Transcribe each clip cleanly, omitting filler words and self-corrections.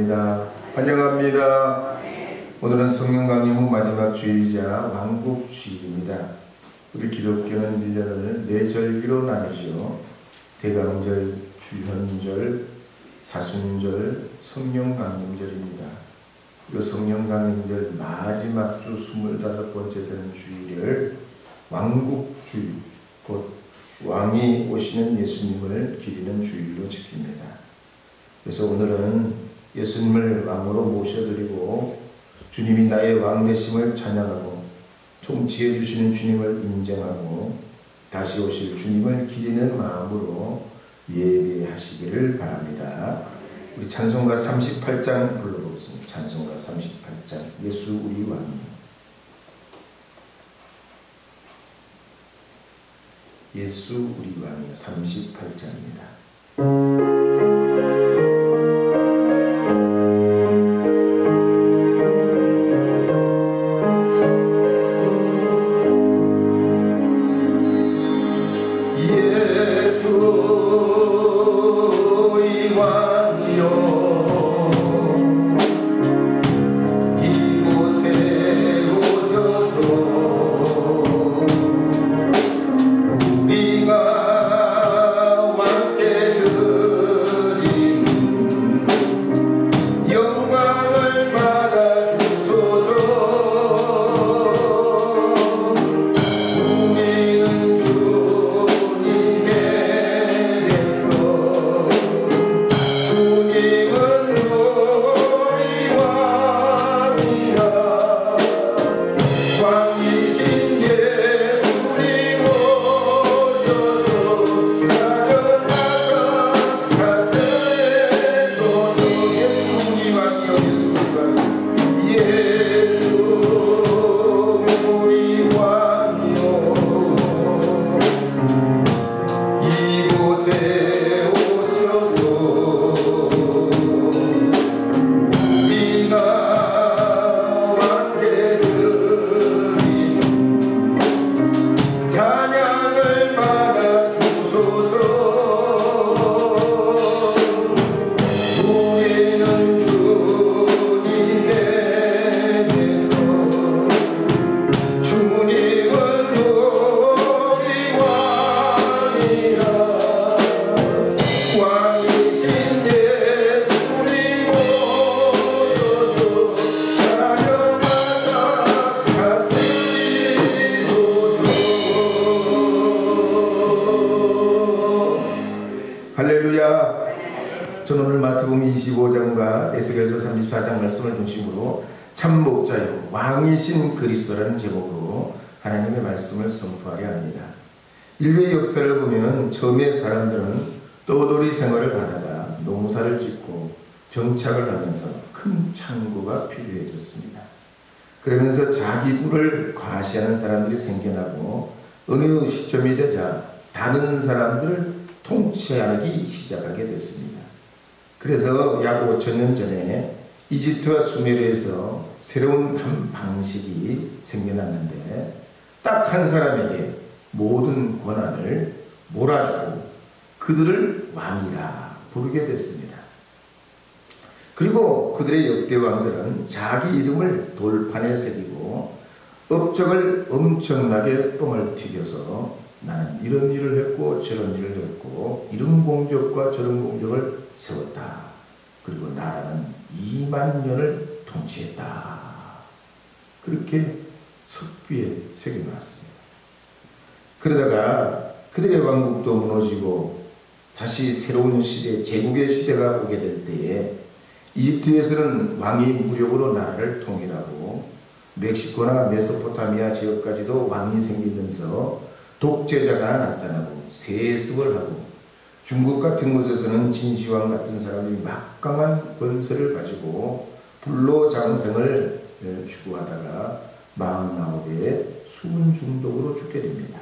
환영합니다. 환영합니다. 오늘은 성령 강림 후 마지막 주일이자 왕국 주일입니다. 우리 기독교는 1년을 4절기로 나누죠. 대강절, 주현절, 사순절, 성령 강림절입니다. 이 성령 강림절 마지막 주 25번째 되는 주일을 왕국 주일, 곧 왕이 오시는 예수님을 기리는 주일로 지킵니다. 그래서 오늘은 예수님을 왕으로 모셔드리고 주님이 나의 왕 되심을 찬양하고 통치해 주시는 주님을 인정하고 다시 오실 주님을 기리는 마음으로 예배하시기를 바랍니다. 우리 찬송가 38장 불러보겠습니다. 찬송가 38장 예수 우리 왕이요. 예수 우리 왕이요. 38장입니다. 저는 오늘 마태복음 25장과 에스겔서 34장 말씀을 중심으로 참 목자요 왕이신 그리스도라는 제목으로 하나님의 말씀을 선포하려 합니다. 인류의 역사를 보면 처음에 사람들은 떠돌이 생활을 하다가 농사를 짓고 정착을 하면서 큰 창고가 필요해졌습니다. 그러면서 자기 부를 과시하는 사람들이 생겨나고 어느 시점이 되자 다른 사람들을 통치하기 시작하게 됐습니다. 그래서 약 5,000년 전에 이집트와 수메르에서 새로운 한 방식이 생겨났는데 딱 한 사람에게 모든 권한을 몰아주고 그들을 왕이라 부르게 됐습니다. 그리고 그들의 역대 왕들은 자기 이름을 돌판에 새기고 업적을 엄청나게 뻥을 튀겨서 나는 이런 일을 했고 저런 일을 했고 이런 공적과 저런 공적을 세웠다. 그리고 나라는 2만 년을 통치했다. 그렇게 석비에 새겨놨습니다. 그러다가 그들의 왕국도 무너지고 다시 새로운 시대, 제국의 시대가 오게 될 때에 이집트에서는 왕이 무력으로 나라를 통일하고 멕시코나 메소포타미아 지역까지도 왕이 생기면서 독재자가 나타나고 세습을 하고 중국 같은 곳에서는 진시황 같은 사람이 막강한 권세를 가지고 불로장생을 추구하다가 49에 수은 중독으로 죽게 됩니다.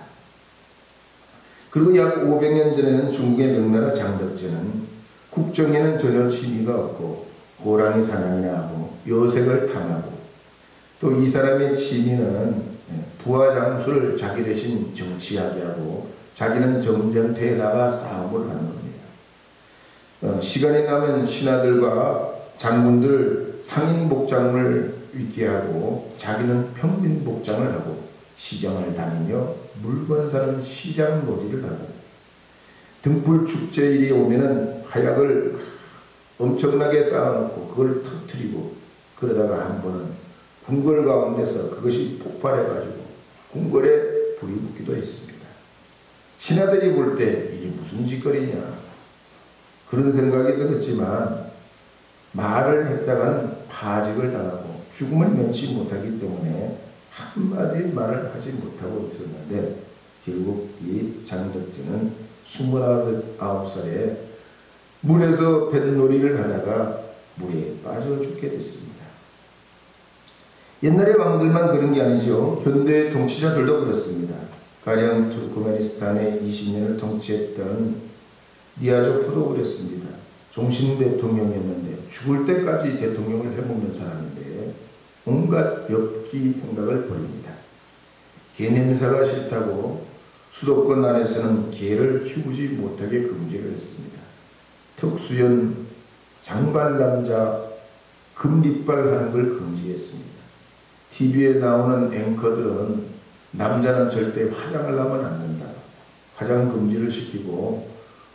그리고 약 500년 전에는 중국의 명나라 장덕제는 국정에는 전혀 취미가 없고 호랑이 사냥이나 하고 여색을 탐하고 또 이 사람의 취미는 부하장수를 자기 대신 정치하게 하고 자기는 전쟁터에 나가 싸움을 하는 겁니다. 시간이 나면 신하들과 장군들 상인 복장을 입게 하고 자기는 평민 복장을 하고 시장을 다니며 물건 사는 시장 놀이를 하고 등불 축제일이 오면은 화약을 엄청나게 쌓아놓고 그걸 터뜨리고 그러다가 한 번은 궁궐 가운데서 그것이 폭발해가지고 궁궐에 불이 붙기도 했습니다. 신하들이 볼 때 이게 무슨 짓거리냐 그런 생각이 들었지만 말을 했다가는 파직을 당하고 죽음을 면치 못하기 때문에 한마디 말을 하지 못하고 있었는데 결국 이 장덕진은 29살에 물에서 뱃놀이를 하다가 물에 빠져 죽게 됐습니다. 옛날의 왕들만 그런 게 아니죠. 현대 통치자들도 그렇습니다. 가령 투르크메니스탄에 20년을 통치했던 니아조프도 그랬습니다. 종신 대통령이었는데 죽을 때까지 대통령을 해먹는 사람인데 온갖 엽기 행각을 벌입니다. 개 냄새가 싫다고 수도권 안에서는 개를 키우지 못하게 금지를 했습니다. 특수연, 장발남자, 금리빨하는 걸 금지했습니다. TV에 나오는 앵커들은 남자는 절대 화장을 하면 안 된다. 화장 금지를 시키고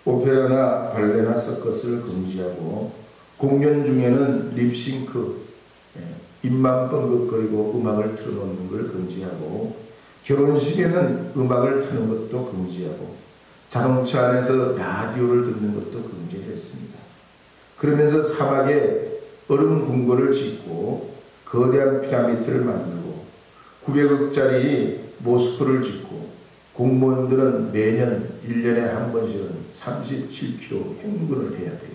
오페라나 발레나 서커스를 금지하고 공연 중에는 립싱크, 입만 뻥긋거리고 음악을 틀어놓는 걸 금지하고 결혼식에는 음악을 트는 것도 금지하고 자동차 안에서 라디오를 듣는 것도 금지를 했습니다. 그러면서 사막에 얼음 궁궐을 짓고 거대한 피라미드를 만들고 900억짜리 모스크를 짓고 공무원들은 매년 1년에 한 번씩은 37km 행군을 해야 돼요.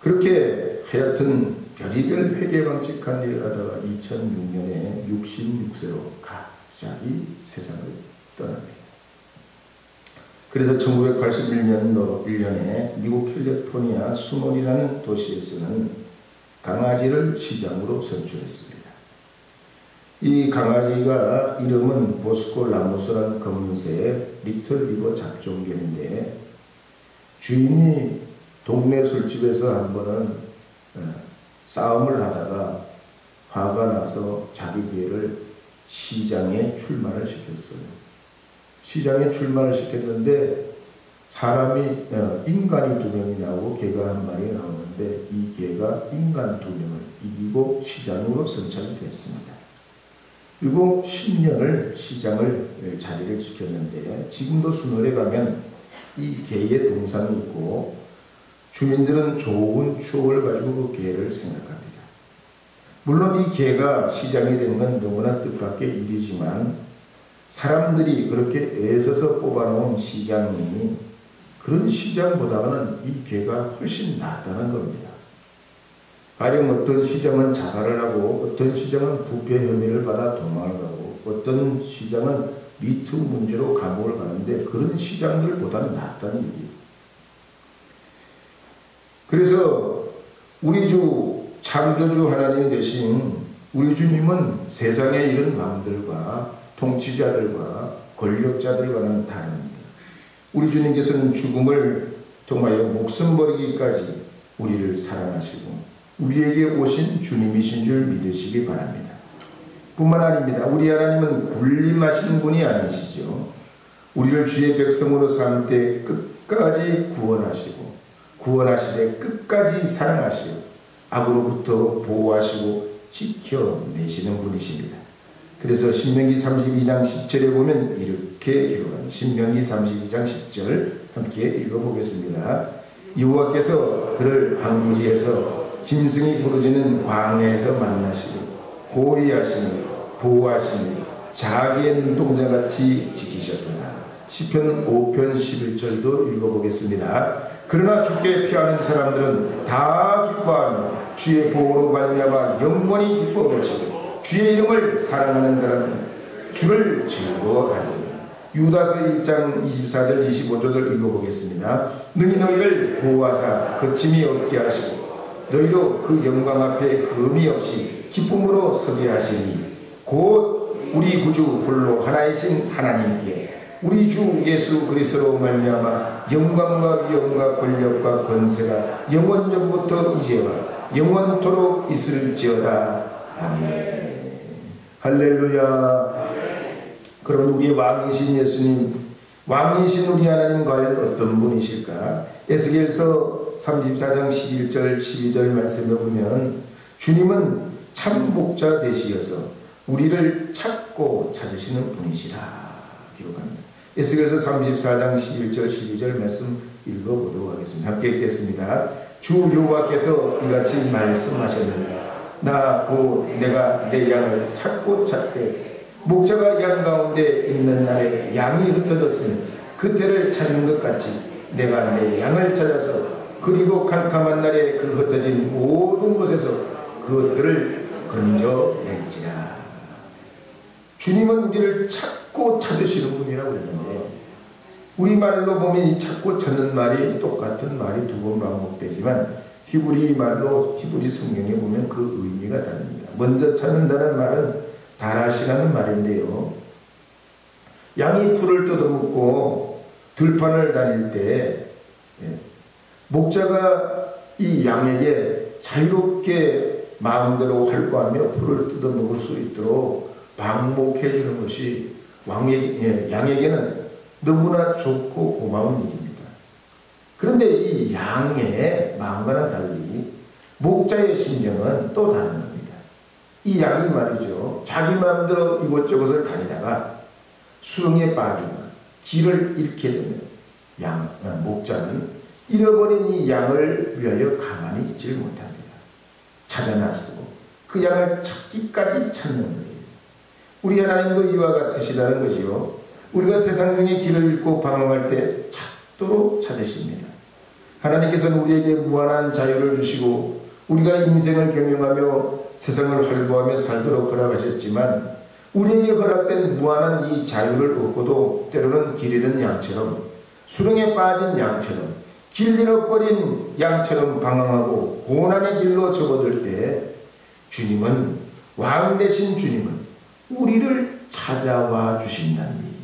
그렇게 하여튼 별의별 회계방직한 일을 하다가 2006년에 66세로 갑자기 세상을 떠납니다. 그래서 1981년에 미국 캘리포니아 수몬이라는 도시에서는 강아지를 시장으로 선출했습니다. 이 강아지가 이름은 보스코 라모스라는 검은색 리틀 리버 잡종견인데 주인이 동네 술집에서 한 번은 싸움을 하다가 화가 나서 자기 개를 시장에 출마를 시켰어요. 시장에 출마를 시켰는데 사람이 인간이 2명이 나오고 개가 1마리 나오는데 이 개가 인간 2명을 이기고 시장으로 선착이 됐습니다. 그리고 10년을 시장을 자리를 지켰는데 지금도 수원에 가면 이 개의 동상이 있고 주민들은 좋은 추억을 가지고 그 개를 생각합니다. 물론 이 개가 시장이 되는 건 너무나 뜻밖의 일이지만 사람들이 그렇게 애써서 뽑아놓은 시장이 그런 시장보다는 이 개가 훨씬 낫다는 겁니다. 가령 어떤 시장은 자살을 하고 어떤 시장은 부패 혐의를 받아 도망을 가고 어떤 시장은 미투 문제로 감옥을 가는데 그런 시장들보다는 낫다는 얘기예요. 그래서 우리 주 창조주 하나님 되신 우리 주님은 세상의 이런 왕들과 통치자들과 권력자들과는 다릅니다. 우리 주님께서는 죽음을 통하여 목숨 버리기까지 우리를 사랑하시고 우리에게 오신 주님이신 줄 믿으시기 바랍니다. 뿐만 아닙니다. 우리 하나님은 군림하신 분이 아니시죠. 우리를 주의 백성으로 삼을 때 끝까지 구원하시고 구원하시되 끝까지 사랑하시고 악으로부터 보호하시고 지켜내시는 분이십니다. 그래서 신명기 32장 10절에 보면 이렇게 기록합니다. 신명기 32장 10절 함께 읽어보겠습니다. 여호와께서 그를 황무지에서 짐승이 부르짖는 광야에서 만나시고 호위하시니 보호하시니 자기의 눈동자같이 지키셨구나. 시편 5편 11절도 읽어보겠습니다. 그러나 주께 피하는 사람들은 다 기뻐하며 주의 보호로 말미암아 영원히 기뻐 외치고 주의 이름을 사랑하는 사람은 주를 즐거워하리라. 유다서 1장 24절 25절을 읽어보겠습니다. 능히 너희를 보호하사 거침이 없게 하시고 너희로 그 영광 앞에 흠이 없이 기쁨으로 서게 하시니 곧 우리 구주 홀로 하나이신 하나님께 우리 주 예수 그리스도로 말미암아 영광과 위엄과 권력과 권세가 영원전부터 이제와 영원토록 있을지어다. 아멘. 할렐루야. 그러면 우리의 왕이신 예수님, 왕이신 우리 하나님 과연 어떤 분이실까? 에스겔서 34장 11절 12절 말씀에 보면 주님은 참 목자 되시어서 우리를 찾고 찾으시는 분이시라 기록합니다. 에스겔서 34장 11절 12절 말씀 읽어보도록 하겠습니다. 함께 읽겠습니다. 주 여호와께서 이같이 말씀하셨느니라. 나 곧 내가 내 양을 찾고 찾되 목자가 양 가운데 있는 날에 양이 흩어졌으니 그때를 찾는 것 같이 내가 내 양을 찾아서 그리고 캄캄한 날에 그 흩어진 모든 곳에서 그것들을 건져낼지라. 주님은 우리를 찾고 찾으시는 분이라고 그랬는데 우리말로 보면 이 찾고 찾는 말이 똑같은 말이 두 번 반복되지만 히브리 말로 히브리 성경에 보면 그 의미가 다릅니다. 먼저 찾는다는 말은 다라시라는 말인데요. 양이 풀을 뜯어먹고 들판을 다닐 때 목자가 이 양에게 자유롭게 마음대로 활보하며 풀을 뜯어먹을 수 있도록 방목해 주는 것이 양에게는 너무나 좋고 고마운 일입니다. 그런데 이 양의 마음과는 달리 목자의 심정은 또 다른 겁니다. 이 양이 말이죠. 자기 마음대로 이곳저곳을 다니다가 수렁에 빠지거나 길을 잃게 되면 목자는 잃어버린 이 양을 위하여 가만히 있지를 못합니다. 찾아 나서고 그 양을 찾기까지 찾는 거예요. 우리 하나님도 이와 같으시다는 거지요. 우리가 세상 중에 길을 잃고 방황할 때 찾도록 찾으십니다. 하나님께서는 우리에게 무한한 자유를 주시고 우리가 인생을 경영하며 세상을 활보하며 살도록 허락하셨지만 우리에게 허락된 무한한 이 자유를 얻고도 때로는 길 잃은 양처럼 수렁에 빠진 양처럼 길 잃어버린 양처럼 방황하고 고난의 길로 접어들 때 주님은 왕 되신 주님은 우리를 찾아와 주신다는 얘기입니다.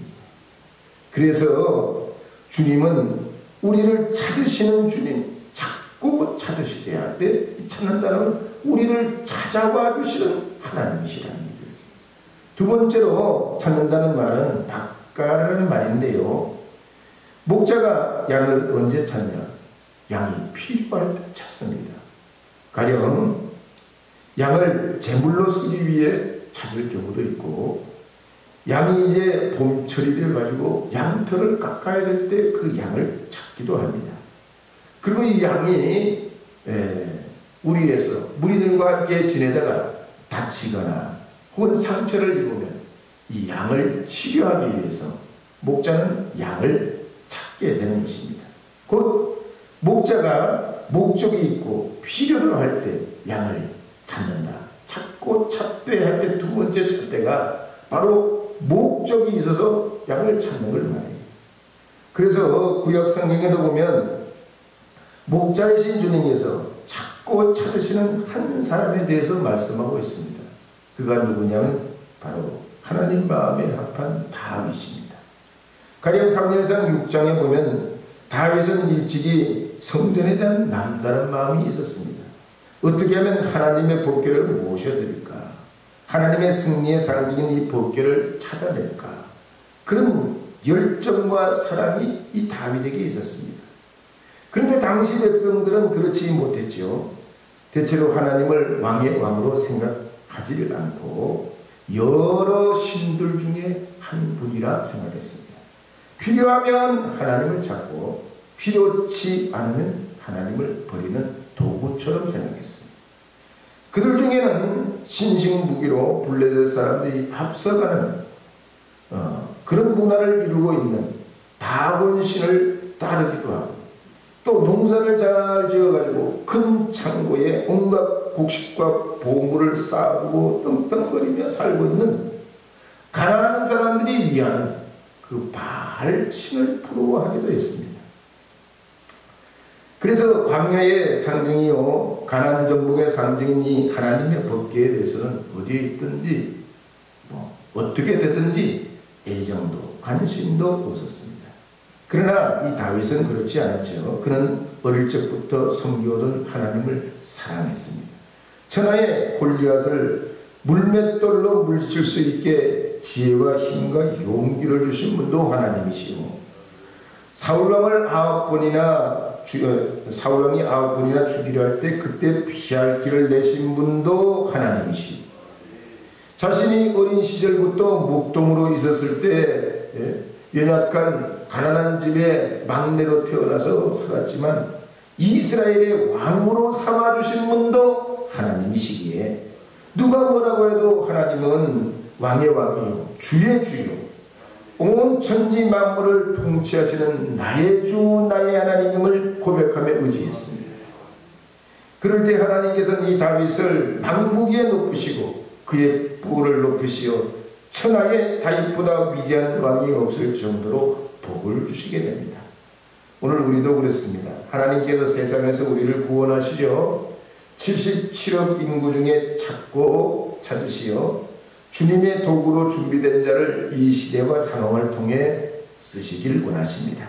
그래서 주님은 우리를 찾으시는 주님, 찾고 찾으시게 할 때 찾는다는 우리를 찾아와 주시는 하나님이시라는 얘기예요. 두 번째로 찾는다는 말은 닦아라는 말인데요. 목자가 양을 언제 찾냐? 양이 필요할 때 찾습니다. 가령 양을 제물로 쓰기 위해 찾을 경우도 있고 양이 이제 봄철이 돼가지고 양털을 깎아야 될 때 그 양을 찾기도 합니다. 그리고 이 양이 우리에서 무리들과 함께 지내다가 다치거나 혹은 상처를 입으면 이 양을 치료하기 위해서 목자는 양을 찾게 되는 것입니다. 곧 목자가 목적이 있고 필요로 할 때 양을 찾는다. 찾고 찾되 할 때 두 번째 찾대가 바로 목적이 있어서 양을 찾는 걸 말해요. 그래서 구약 성경에도 보면 목자이신 주님께서 찾고 찾으시는 한 사람에 대해서 말씀하고 있습니다. 그가 누구냐면 바로 하나님 마음에 합한 다윗입니다. 가령 사무엘상 6장에 보면 다윗은 일찍이 성전에 대한 남다른 마음이 있었습니다. 어떻게 하면 하나님의 법궤를 모셔드릴까? 하나님의 승리의 상징인 이 법궤를 찾아낼까? 그런 열정과 사랑이 이 다윗에게 있었습니다. 그런데 당시 백성들은 그렇지 못했죠. 대체로 하나님을 왕의 왕으로 생각하지를 않고 여러 신들 중에 한 분이라 생각했습니다. 필요하면 하나님을 찾고 필요치 않으면 하나님을 버리는 도구처럼 생각했습니다. 그들 중에는 신신무기로 블레셋 사람들이 앞서가는 그런 문화를 이루고 있는 다곤신을 따르기도 하고 또 농사를 잘 지어가지고 큰 창고에 온갖 곡식과 보물을 쌓고 떵떵거리며 살고 있는 가난한 사람들이 위하는 그 바알신을 부러워하기도 했습니다. 그래서 광야의 상징이요 가나안 정복의 상징인 이 하나님의 법궤에 대해서는 어디에 있든지 어떻게 되든지 애정도 관심도 없었습니다. 그러나 이 다윗은 그렇지 않았죠. 그는 어릴 적부터 섬기오던 하나님을 사랑했습니다. 천하의 골리앗을 물맷돌로 물리칠 수 있게 지혜와 힘과 용기를 주신 분도 하나님이시고, 사울왕이 9번이나 죽이려 할 때 그때 피할 길을 내신 분도 하나님이시고, 자신이 어린 시절부터 목동으로 있었을 때 연약한 가난한 집에 막내로 태어나서 살았지만 이스라엘의 왕으로 삼아주신 분도 하나님이시기에, 누가 뭐라고 해도 하나님은 왕의 왕이요 주의 주요 온 천지 만물을 통치하시는 나의 주 나의 하나님임을 고백하며 의지했습니다. 그럴 때 하나님께서는 이 다윗을 만국 위에 높으시고 그의 뿔을 높이시어 천하에 다윗보다 위대한 왕이 없을 정도로 복을 주시게 됩니다. 오늘 우리도 그렇습니다. 하나님께서 세상에서 우리를 구원하시려 77억 인구 중에 찾으시어 주님의 도구로 준비된 자를 이 시대와 상황을 통해 쓰시길 원하십니다.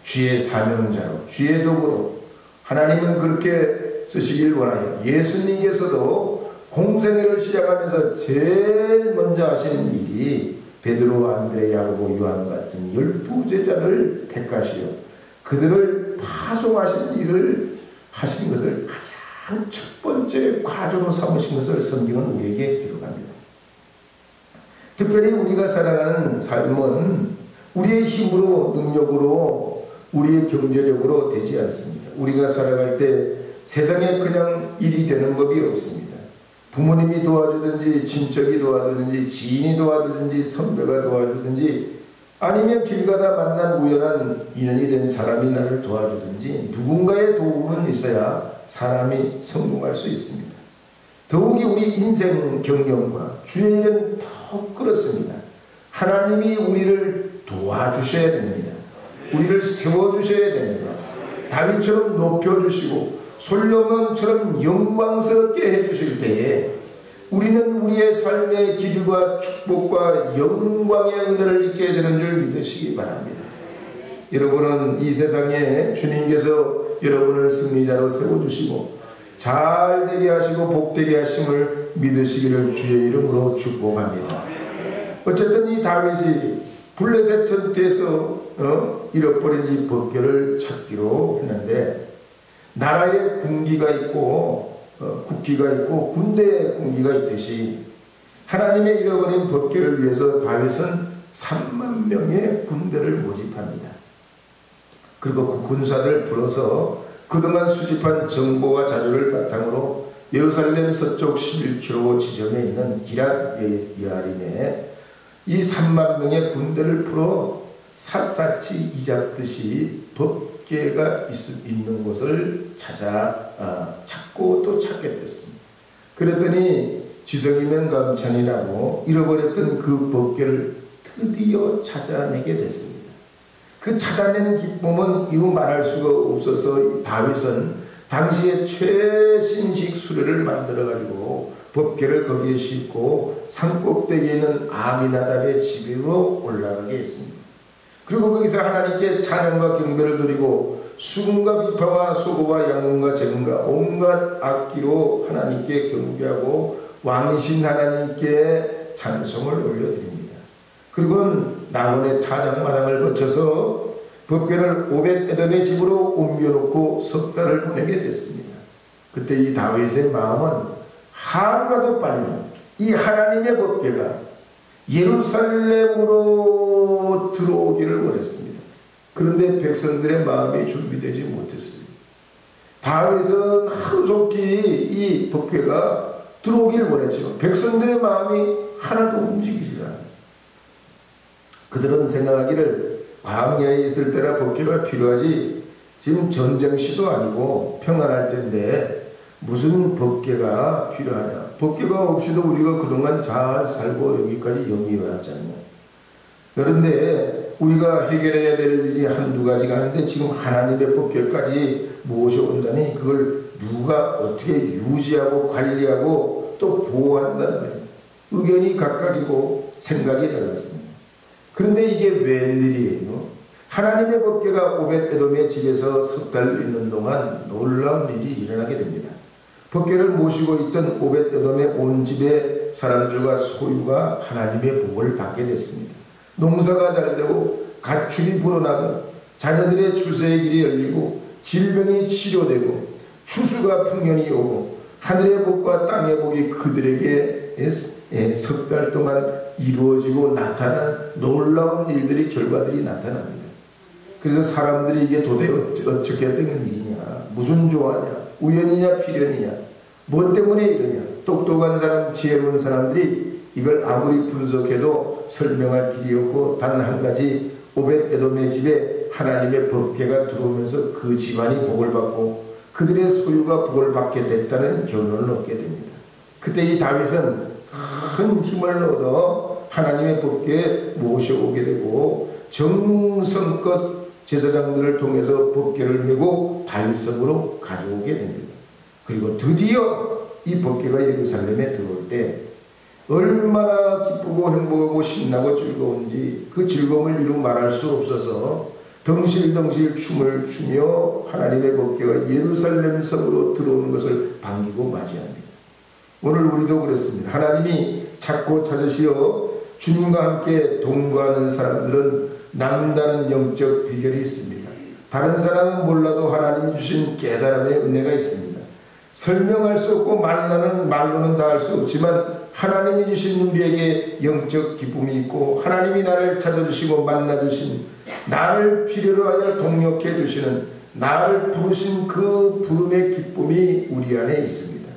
주의 사명자로, 주의 도구로 하나님은 그렇게 쓰시길 원하여 예수님께서도 공생애를 시작하면서 제일 먼저 하신 일이 베드로, 안드레, 야고보, 요한 같은 12제자를 택하시어 그들을 파송하신 일을 하신 것을 가장 첫 번째 과조로 삼으신 것을 성경은 우리에게 기록합니다. 특별히 우리가 살아가는 삶은 우리의 힘으로, 능력으로, 우리의 경제력으로 되지 않습니다. 우리가 살아갈 때 세상에 그냥 일이 되는 법이 없습니다. 부모님이 도와주든지, 친척이 도와주든지, 지인이 도와주든지, 선배가 도와주든지, 아니면 길 가다 만난 우연한 인연이 된 사람이 나를 도와주든지, 누군가의 도움은 있어야 사람이 성공할 수 있습니다. 더욱이 우리 인생 경영과 주의 일은 더욱 그렇습니다. 하나님이 우리를 도와주셔야 됩니다. 우리를 세워주셔야 됩니다. 다윗처럼 높여주시고 솔로몬처럼 영광스럽게 해주실 때에 우리는 우리의 삶의 길과 축복과 영광의 은혜를 입게 되는 줄 믿으시기 바랍니다. 여러분은 이 세상에 주님께서 여러분을 승리자로 세워주시고 잘 되게 하시고 복되게 하심을 믿으시기를 주의 이름으로 축복합니다. 어쨌든 이 다윗이 블레셋 전투에서 잃어버린 이 벗결을 찾기로 했는데, 나라에 군기가 있고 국기가 있고 군대에 군기가 있듯이 하나님의 잃어버린 벗결을 위해서 다윗은 3만 명의 군대를 모집합니다. 그리고 그 군사를 불러서 그동안 수집한 정보와 자료를 바탕으로 예루살렘 서쪽 11km 지점에 있는 기럇 여아림에 이 3만 명의 군대를 풀어 샅샅이 이잡듯이 법궤가 있는 곳을 찾고 또 찾게 됐습니다. 그랬더니 지성이면 감천이라고 잃어버렸던 그 법궤를 드디어 찾아내게 됐습니다. 그 찾아낸 기쁨은 이루 말할 수가 없어서 다윗은 당시에 최신식 수레를 만들어 가지고 법궤를 거기에 싣고 산꼭대기에 있는 아미나답의 집으로 올라가게 했습니다. 그리고 거기서 하나님께 찬양과 경배를 드리고 수금과 비파와 소고와 양금과 재금과 온갖 악기로 하나님께 경배하고 왕이신 하나님께 찬송을 올려드립니다. 그리고는 나곤의 타작마당을 거쳐서 법궤를 오벳에돔의 집으로 옮겨놓고 석 달을 보내게 됐습니다. 그때 이 다윗의 마음은 하루라도 빨리 이 하나님의 법궤가 예루살렘으로 들어오기를 원했습니다. 그런데 백성들의 마음이 준비되지 못했습니다. 다윗은 하루속히 이 법궤가 들어오기를 원했지만 백성들의 마음이 하나도 움직이지 않아요. 그들은 생각하기를 광야에 있을 때나 법궤가 필요하지, 지금 전쟁 시도 아니고 평안할 때인데 무슨 법궤가 필요하냐. 법궤가 없이도 우리가 그동안 잘 살고 여기까지 영이 왔잖아요. 그런데 우리가 해결해야 될 일이 한두 가지가 아닌데 지금 하나님의 법궤까지 모셔온다니 그걸 누가 어떻게 유지하고 관리하고 또 보호한다는 거예요. 의견이 각각이고 생각이 달랐습니다. 그런데 이게 웬일이에요? 하나님의 법궤가 오벳에돔의 집에서 석 달 있는 동안 놀라운 일이 일어나게 됩니다. 법궤를 모시고 있던 오벳에돔의 온 집의 사람들과 소유가 하나님의 복을 받게 됐습니다. 농사가 잘 되고 가축이 불어나고 자녀들의 출세의 길이 열리고 질병이 치료되고 추수가 풍년이 오고 하늘의 복과 땅의 복이 그들에게 석 달 동안 이루어지고 나타난 놀라운 일들이 결과들이 나타납니다. 그래서 사람들이 이게 도대체 어떻게 된 일이냐, 무슨 조화냐, 우연이냐 필연이냐, 뭐 때문에 이러냐, 똑똑한 사람, 지혜로운 사람들이 이걸 아무리 분석해도 설명할 길이 없고 단 한 가지, 오벳에돔의 집에 하나님의 법궤가 들어오면서 그 집안이 복을 받고 그들의 소유가 복을 받게 됐다는 결론을 얻게 됩니다. 그때 이 다윗은 큰 힘을 얻어 하나님의 법궤에 모셔오게 되고 정성껏 제사장들을 통해서 법궤를 메고 다윗성으로 가져오게 됩니다. 그리고 드디어 이 법궤가 예루살렘에 들어올 때 얼마나 기쁘고 행복하고 신나고 즐거운지 그 즐거움을 이루 말할 수 없어서 덩실덩실 춤을 추며 하나님의 법궤가 예루살렘 성으로 들어오는 것을 반기고 맞이합니다. 오늘 우리도 그렇습니다. 하나님이 찾고 찾으시어 주님과 함께 동거하는 사람들은 남다른 영적 비결이 있습니다. 다른 사람은 몰라도 하나님이 주신 깨달음의 은혜가 있습니다. 설명할 수 없고 말로는 다 할 수 없지만 하나님이 주신 우리에게 영적 기쁨이 있고 하나님이 나를 찾아주시고 만나주신 나를 필요로 하여 동역해 주시는 나를 부르신 그 부름의 기쁨이 우리 안에 있습니다.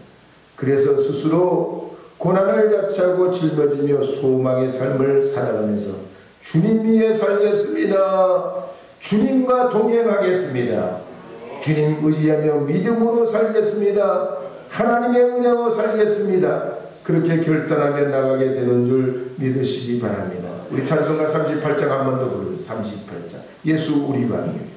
그래서 스스로 고난을 자처하고 짊어지며 소망의 삶을 살아가면서 주님 위에 살겠습니다. 주님과 동행하겠습니다. 주님 의지하며 믿음으로 살겠습니다. 하나님의 은혜로 살겠습니다. 그렇게 결단하며 나가게 되는 줄 믿으시기 바랍니다. 우리 찬송가 38장 한 번 더 부르죠. 38장 예수 우리 왕이요.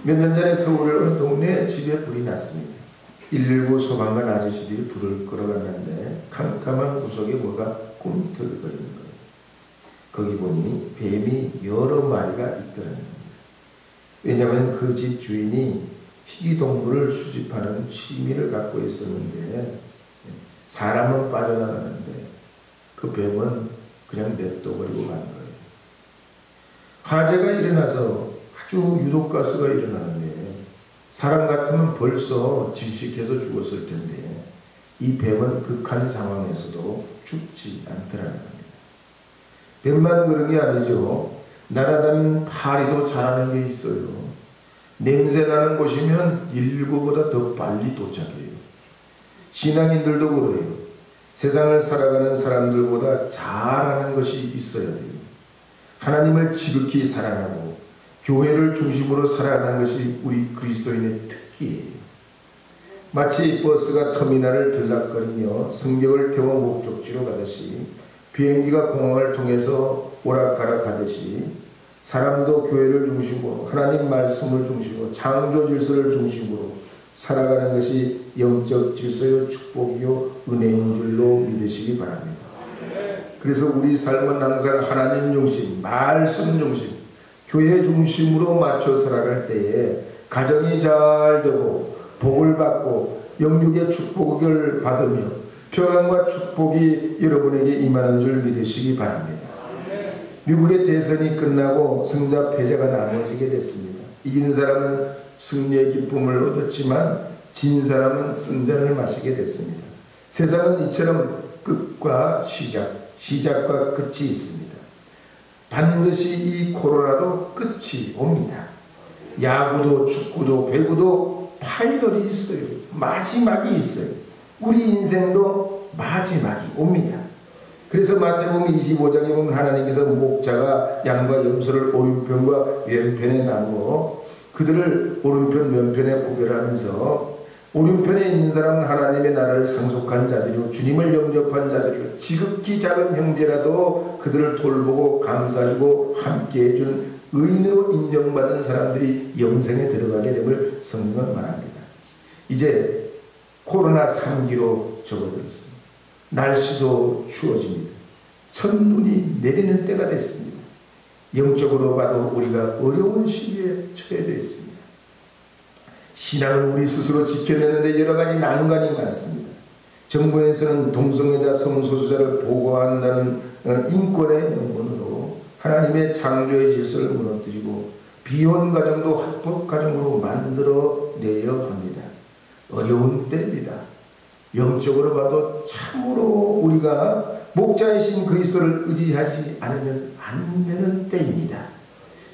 몇 년 전에 서울 어느 동네 집에 불이 났습니다. 119 소방관 아저씨들이 불을 끌어갔는데 캄캄한 구석에 뭐가 꿈틀거리는 거예요. 거기 보니 뱀이 여러 마리가 있더라는 겁니다. 왜냐하면 그 집 주인이 희귀동물을 수집하는 취미를 갖고 있었는데 사람은 빠져나가는데 그 뱀은 그냥 냅둬버리고 간 거예요. 화재가 일어나서 아주 유독가스가 일어나는데 사람 같으면 벌써 질식해서 죽었을 텐데 이 뱀은 극한 상황에서도 죽지 않더라는 겁니다. 뱀만 그런 게 아니죠. 날아다니는 파리도 잘하는 게 있어요. 냄새나는 곳이면 119보다 더 빨리 도착해요. 신앙인들도 그래요. 세상을 살아가는 사람들보다 잘하는 것이 있어야 돼요. 하나님을 지극히 사랑하고 교회를 중심으로 살아가는 것이 우리 그리스도인의 특기예요. 마치 버스가 터미널을 들락거리며 승객을 태워 목적지로 가듯이 비행기가 공항을 통해서 오락가락 하듯이 사람도 교회를 중심으로 하나님 말씀을 중심으로 창조 질서를 중심으로 살아가는 것이 영적 질서요 축복이요 은혜인 줄로 믿으시기 바랍니다. 그래서 우리 삶은 항상 하나님 중심, 말씀 중심, 교회 중심으로 맞춰 살아갈 때에 가정이 잘 되고 복을 받고 영육의 축복을 받으며 평안과 축복이 여러분에게 임하는 줄 믿으시기 바랍니다. 미국의 대선이 끝나고 승자 패자가 나눠지게 됐습니다. 이긴 사람은 승리의 기쁨을 얻었지만 진 사람은 승자를 마시게 됐습니다. 세상은 이처럼 끝과 시작과 끝이 있습니다. 반드시 이 코로나도 끝이 옵니다. 야구도 축구도 배구도 파이널이 있어요. 마지막이 있어요. 우리 인생도 마지막이 옵니다. 그래서 마태복음 25장에 보면 하나님께서 목자가 양과 염소를 오른편과 왼편에 나누어 그들을 오른편 왼편에 구별하면서 오른편에 있는 사람은 하나님의 나라를 상속한 자들이요 주님을 영접한 자들이요 지극히 작은 형제라도 그들을 돌보고 감싸주고 함께 해준 의인으로 인정받은 사람들이 영생에 들어가게 됨을 성경은 말합니다. 이제 코로나 3기로 접어들었습니다. 날씨도 추워집니다. 첫눈이 내리는 때가 됐습니다. 영적으로 봐도 우리가 어려운 시기에 처해져 있습니다. 신앙은 우리 스스로 지켜내는데 여러 가지 난관이 많습니다. 정부에서는 동성애자 성소수자를 보호한다는 인권의 명분으로 하나님의 창조의 질서를 무너뜨리고 비혼 가정도 합법 가정으로 만들어내려 합니다. 어려운 때입니다. 영적으로 봐도 참으로 우리가 목자이신 그리스도를 의지하지 않으면 안 되는 때입니다.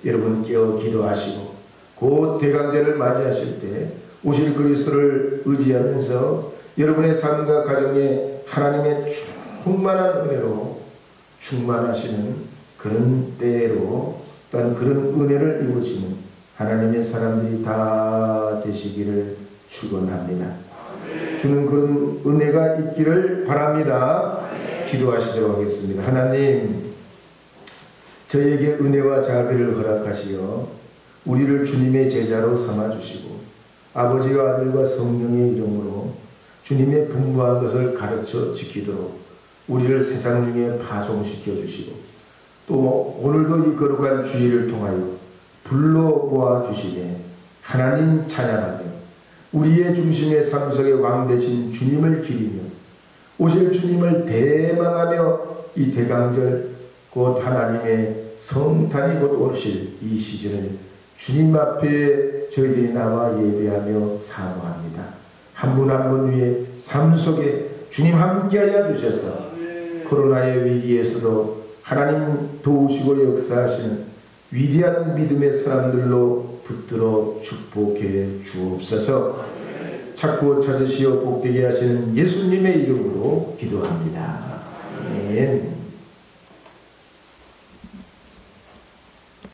여러분 깨어 기도하시고 곧 대강제를 맞이하실 때 오실 그리스도를 의지하면서 여러분의 삶과 가정에 하나님의 충만한 은혜로 충만하시는 그런 때로 또한 그런 은혜를 입으시는 하나님의 사람들이 다 되시기를 축원합니다. 주는 그런 은혜가 있기를 바랍니다. 기도하시도록 하겠습니다. 하나님, 저희에게 은혜와 자비를 허락하시어 우리를 주님의 제자로 삼아주시고 아버지와 아들과 성령의 이름으로 주님의 분부한 것을 가르쳐 지키도록 우리를 세상 중에 파송시켜 주시고 또 오늘도 이 거룩한 주일을 통하여 불러 모아 주시되 하나님 찬양하며 우리의 중심의 삶 속에 왕 되신 주님을 기리며 오실 주님을 대망하며 이 대강절 곧 하나님의 성탄이 곧 오실 이 시즌을 주님 앞에 저희들이 나와 예배하며 사모합니다. 한 분 한 분 위에 삶 속에 주님 함께하여 주셔서 코로나의 위기에서도 하나님 도우시고 역사하시는 위대한 믿음의 사람들로 붙들어 축복해 주옵소서. 찾고 찾으시어 복되게 하시는 예수님의 이름으로 기도합니다. 아멘.